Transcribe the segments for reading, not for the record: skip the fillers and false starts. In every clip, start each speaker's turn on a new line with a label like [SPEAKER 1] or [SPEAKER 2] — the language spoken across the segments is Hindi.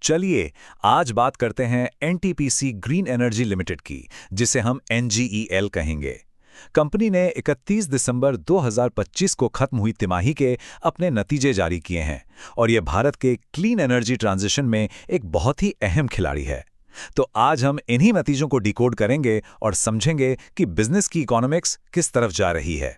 [SPEAKER 1] चलिए आज बात करते हैं एनटीपीसी ग्रीन एनर्जी लिमिटेड की, जिसे हम एनजीईएल कहेंगे। कंपनी ने 31 दिसंबर 2025 को खत्म हुई तिमाही के अपने नतीजे जारी किए हैं और ये भारत के क्लीन एनर्जी ट्रांजिशन में एक बहुत ही अहम खिलाड़ी है। तो आज हम इन्हीं नतीजों को डिकोड करेंगे और समझेंगे कि बिजनेस की इकोनॉमिक्स किस तरफ जा रही है।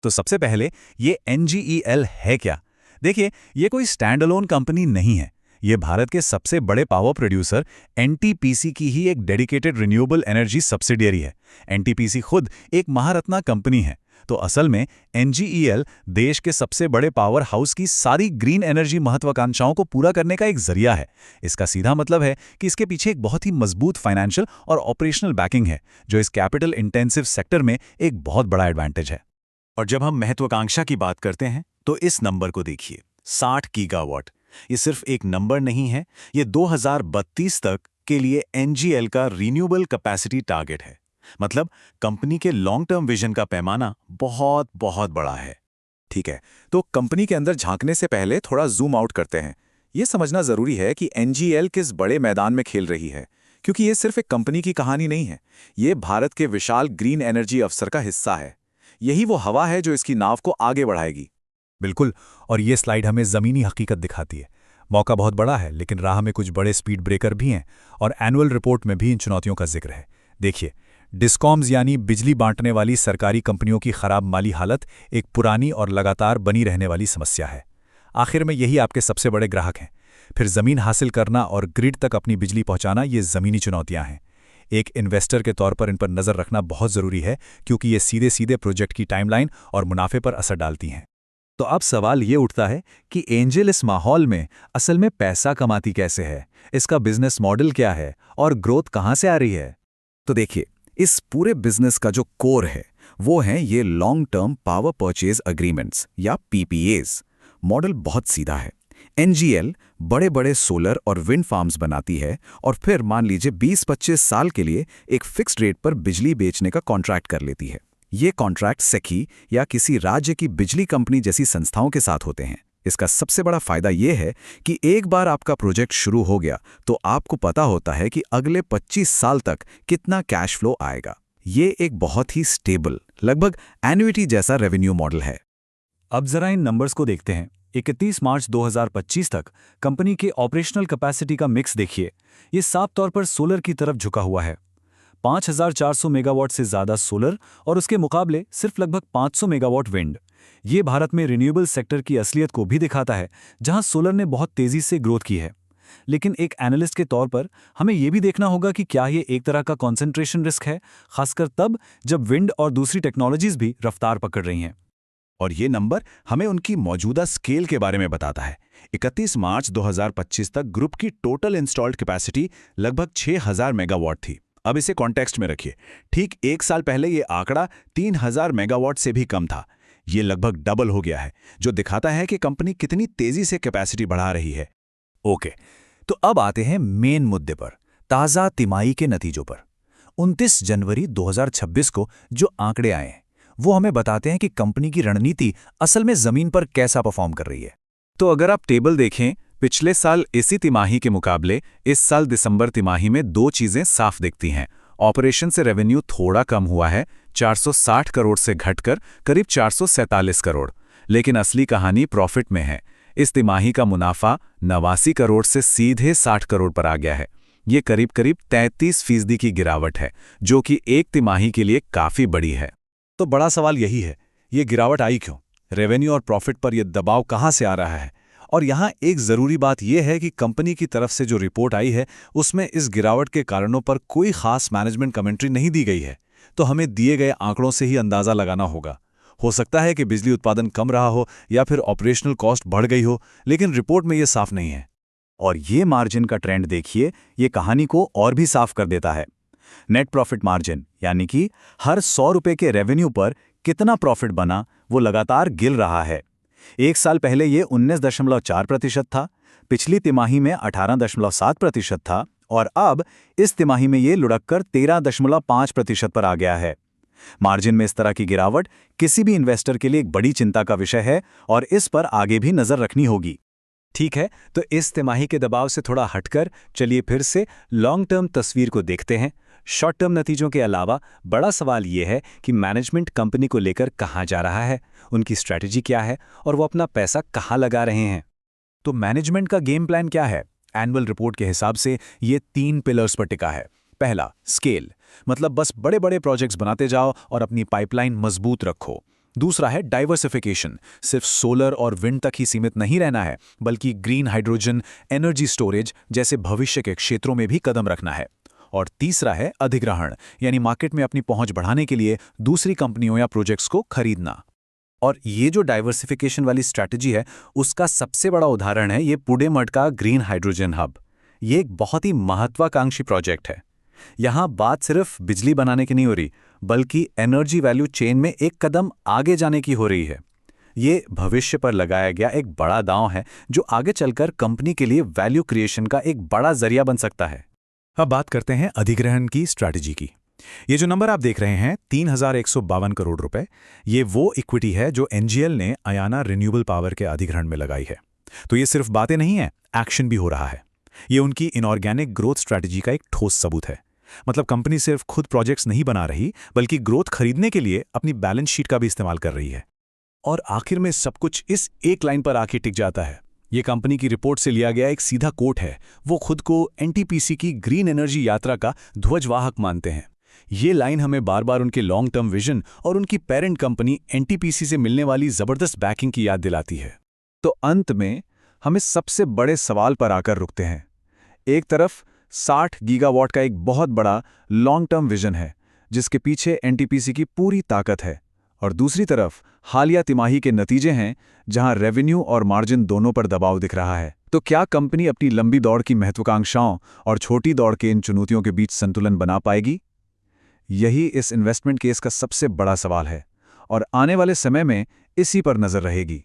[SPEAKER 2] तो सबसे पहले ये एनजीईएल है क्या? देखिए, ये कोई स्टैंड अलोन कंपनी नहीं है। ये भारत के सबसे बड़े पावर प्रोड्यूसर एनटीपीसी की ही एक डेडिकेटेड रिन्यूएबल एनर्जी सब्सिडियरी है। एनटीपीसी खुद एक महारत्ना कंपनी है। तो असल में एनजीईएल देश के सबसे बड़े पावर हाउस की सारी ग्रीन एनर्जी महत्वाकांक्षाओं को पूरा करने का एक जरिया है। इसका सीधा मतलब है कि इसके पीछे एक बहुत ही मजबूत फाइनेंशियल और ऑपरेशनल बैकिंग है, जो इस कैपिटल इंटेंसिव सेक्टर में एक बहुत बड़ा एडवांटेज है। और जब हम महत्वाकांक्षा की बात करते हैं तो इस नंबर को देखिए, 60 गीगावाट। ये सिर्फ एक नंबर नहीं है, ये 2032 तक के लिए एनजीएल का रिन्यूएबल कैपेसिटी टारगेट है। मतलब कंपनी के लॉन्ग टर्म विजन का पैमाना बहुत बहुत बड़ा है।
[SPEAKER 3] ठीक है, तो कंपनी के अंदर झांकने से पहले थोड़ा जूम आउट करते हैं। ये समझना जरूरी है कि एनजीएल किस बड़े मैदान में खेल रही है, क्योंकि ये सिर्फ एक कंपनी की कहानी नहीं है। ये भारत के विशाल ग्रीन एनर्जी अवसर का हिस्सा है। यही वो हवा है जो इसकी नाव को आगे बढ़ाएगी।
[SPEAKER 2] बिल्कुल, और ये स्लाइड हमें ज़मीनी हकीकत दिखाती है। मौका बहुत बड़ा है, लेकिन राह में कुछ बड़े स्पीड ब्रेकर भी हैं और एनुअल रिपोर्ट में भी इन चुनौतियों का जिक्र है। देखिए, डिस्कॉम्स यानी बिजली बांटने वाली सरकारी कंपनियों की खराब माली हालत एक पुरानी और लगातार बनी रहने वाली समस्या है। आखिर में यही आपके सबसे बड़े ग्राहक हैं। फिर ज़मीन हासिल करना और ग्रिड तक अपनी बिजली पहुंचाना, ये ज़मीनी चुनौतियां हैं। एक इन्वेस्टर के तौर पर इन पर नज़र रखना बहुत ज़रूरी है, क्योंकि ये सीधे सीधे प्रोजेक्ट की टाइमलाइन और मुनाफे पर असर डालती हैं। तो अब सवाल ये उठता है कि एंजल इस माहौल में असल में पैसा कमाती कैसे है, इसका बिजनेस मॉडल क्या है और ग्रोथ कहाँ से आ रही है?
[SPEAKER 3] तो देखिए, इस पूरे बिजनेस का जो कोर है वो है ये long term power purchase agreements या पीपीएज। मॉडल बहुत सीधा है। एनजीएल बड़े बड़े सोलर और विंड फार्म्स बनाती है और फिर मान लीजिए 20-25 साल के लिए एक फिक्स्ड रेट पर बिजली बेचने का कॉन्ट्रैक्ट कर लेती है। ये कॉन्ट्रैक्ट सेखी या किसी राज्य की बिजली कंपनी जैसी संस्थाओं के साथ होते हैं। इसका सबसे बड़ा फायदा यह है कि एक बार आपका प्रोजेक्ट शुरू हो गया तो आपको पता होता है कि अगले 25 साल तक कितना कैश फ्लो आएगा। ये एक बहुत ही स्टेबल, लगभग एन्युइटी जैसा रेवेन्यू मॉडल है।
[SPEAKER 2] अब जरा इन नंबर्स को देखते हैं। 31 मार्च 2025 तक कंपनी के ऑपरेशनल कैपेसिटी का मिक्स देखिए। ये साफ तौर पर सोलर की तरफ झुका हुआ है। 5400 मेगावाट से ज़्यादा सोलर और उसके मुकाबले सिर्फ लगभग 500 मेगावाट विंड। ये भारत में रिन्यूएबल सेक्टर की असलियत को भी दिखाता है, जहां सोलर ने बहुत तेज़ी से ग्रोथ की है। लेकिन एक एनालिस्ट के तौर पर हमें यह भी देखना होगा कि क्या ये एक तरह का कॉन्सेंट्रेशन रिस्क है, खासकर तब जब विंड और दूसरी टेक्नोलॉजीज भी रफ्तार पकड़ रही हैं।
[SPEAKER 3] और ये नंबर हमें उनकी मौजूदा स्केल के बारे में बताता है। 31 मार्च 2025 तक ग्रुप की टोटल इंस्टॉल्ड कैपेसिटी लगभग 6000 मेगावाट थी। अब इसे कॉन्टेक्स्ट में रखिए। ठीक एक साल पहले ये आंकड़ा 3000 मेगावाट से भी कम था। ये लगभग डबल हो गया है, जो दिखाता है कि कंपनी कितनी तेजी से कैपेसिटी बढ़ा रही है।
[SPEAKER 2] ओके, तो अब आते हैं मेन मुद्दे पर, ताज़ा तिमाही के नतीजों पर। 29 जनवरी 2026 को जो आंकड़े आए हैं वो हमें बताते हैं कि कंपनी की रणनीति असल में जमीन पर कैसा परफॉर्म कर रही है।
[SPEAKER 3] तो अगर आप टेबल देखें, पिछले साल इसी तिमाही के मुकाबले इस साल दिसंबर तिमाही में दो चीजें साफ दिखती हैं। ऑपरेशन से रेवेन्यू थोड़ा कम हुआ है, 460 करोड़ से घटकर करीब 447 करोड़। लेकिन असली कहानी प्रॉफिट में है। इस तिमाही का मुनाफा 89 करोड़ से सीधे 60 करोड़ पर आ गया है। ये करीब करीब 33% की गिरावट है, जो कि एक तिमाही के लिए काफी बड़ी है।
[SPEAKER 2] तो बड़ा सवाल यही है, ये गिरावट आई क्यों? रेवेन्यू और प्रॉफिट पर यह दबाव कहाँ से आ रहा है? और यहाँ एक ज़रूरी बात यह है कि कंपनी की तरफ से जो रिपोर्ट आई है उसमें इस गिरावट के कारणों पर कोई खास मैनेजमेंट कमेंट्री नहीं दी गई है। तो हमें दिए गए आंकड़ों से ही अंदाज़ा लगाना होगा। हो सकता है कि बिजली उत्पादन कम रहा हो या फिर ऑपरेशनल कॉस्ट बढ़ गई हो, लेकिन रिपोर्ट में ये साफ नहीं है। और ये मार्जिन का ट्रेंड देखिए, ये कहानी को और भी साफ कर देता है। नेट प्रॉफिट मार्जिन, यानी कि हर 100 रुपये के रेवेन्यू पर कितना प्रॉफिट बना, वो लगातार गिर रहा है। एक साल पहले ये 19.4% था, पिछली तिमाही में 18.7% था और अब इस तिमाही में ये लुढ़ककर 13.5% पर आ गया है। मार्जिन में इस तरह की गिरावट किसी भी इन्वेस्टर के लिए एक बड़ी चिंता का विषय है और इस पर आगे भी नजर रखनी होगी।
[SPEAKER 1] ठीक है, तो इस तिमाही के दबाव से थोड़ा हटकर चलिए फिर से लॉन्ग टर्म तस्वीर को देखते हैं। शॉर्ट टर्म नतीजों के अलावा बड़ा सवाल ये है कि मैनेजमेंट कंपनी को लेकर कहाँ जा रहा है, उनकी स्ट्रैटेजी क्या है और वो अपना पैसा कहाँ लगा रहे हैं।
[SPEAKER 2] तो मैनेजमेंट का गेम प्लान क्या है? एनुअल रिपोर्ट के हिसाब से ये 3 पिलर्स पर टिका है। पहला, स्केल, मतलब बस बड़े बड़े प्रोजेक्ट्स बनाते जाओ और अपनी पाइपलाइन मजबूत रखो। दूसरा है डाइवर्सिफिकेशन, सिर्फ सोलर और विंड तक ही सीमित नहीं रहना है, बल्कि ग्रीन हाइड्रोजन, एनर्जी स्टोरेज जैसे भविष्य के क्षेत्रों में भी कदम रखना है। और तीसरा है अधिग्रहण, यानी मार्केट में अपनी पहुंच बढ़ाने के लिए दूसरी कंपनियों या प्रोजेक्ट्स को खरीदना। और ये जो डाइवर्सिफिकेशन वाली स्ट्रैटेजी है, उसका सबसे बड़ा उदाहरण है ये पुडेमठ का ग्रीन हाइड्रोजन हब। ये एक बहुत ही महत्वाकांक्षी प्रोजेक्ट है। यहाँ बात सिर्फ बिजली बनाने की नहीं हो रही, बल्कि एनर्जी वैल्यू चेन में एक कदम आगे जाने की हो रही है। ये भविष्य पर लगाया गया एक बड़ा दांव है, जो आगे चलकर कंपनी के लिए वैल्यू क्रिएशन का एक बड़ा जरिया बन सकता है।
[SPEAKER 1] अब बात करते हैं अधिग्रहण की स्ट्रैटेजी की। ये जो नंबर आप देख रहे हैं 3,152 करोड़ रुपए, ये वो इक्विटी है जो एनजीएल ने अयाना रिन्यूएबल पावर के अधिग्रहण में लगाई है। तो ये सिर्फ बातें नहीं है, एक्शन भी हो रहा है। ये उनकी इनऑर्गेनिक ग्रोथ स्ट्रैटेजी का एक ठोस सबूत है। मतलब कंपनी सिर्फ खुद प्रोजेक्ट्स नहीं बना रही, बल्कि ग्रोथ खरीदने के लिए अपनी बैलेंस शीट का भी इस्तेमाल कर रही है। और आखिर में सब कुछ इस एक लाइन पर आके टिक जाता है। ये कंपनी की रिपोर्ट से लिया गया एक सीधा कोट है। वो खुद को एनटीपीसी की ग्रीन एनर्जी यात्रा का ध्वजवाहक मानते हैं। ये लाइन हमें बार बार उनके लॉन्ग टर्म विजन और उनकी पेरेंट कंपनी एनटीपीसी से मिलने वाली जबरदस्त बैकिंग की याद दिलाती है।
[SPEAKER 2] तो अंत में हम इस सबसे बड़े सवाल पर आकर रुकते हैं। एक तरफ 60 गीगावाट का एक बहुत बड़ा लॉन्ग टर्म विजन है, जिसके पीछे एनटीपीसी की पूरी ताकत है, और दूसरी तरफ हालिया तिमाही के नतीजे हैं, जहां रेवेन्यू और मार्जिन दोनों पर दबाव दिख रहा है। तो क्या कंपनी अपनी लंबी दौड़ की महत्वाकांक्षाओं और छोटी दौड़ के इन चुनौतियों के बीच संतुलन बना पाएगी? यही इस इन्वेस्टमेंट केस का सबसे बड़ा सवाल है, और आने वाले समय में इसी पर नजर रहेगी।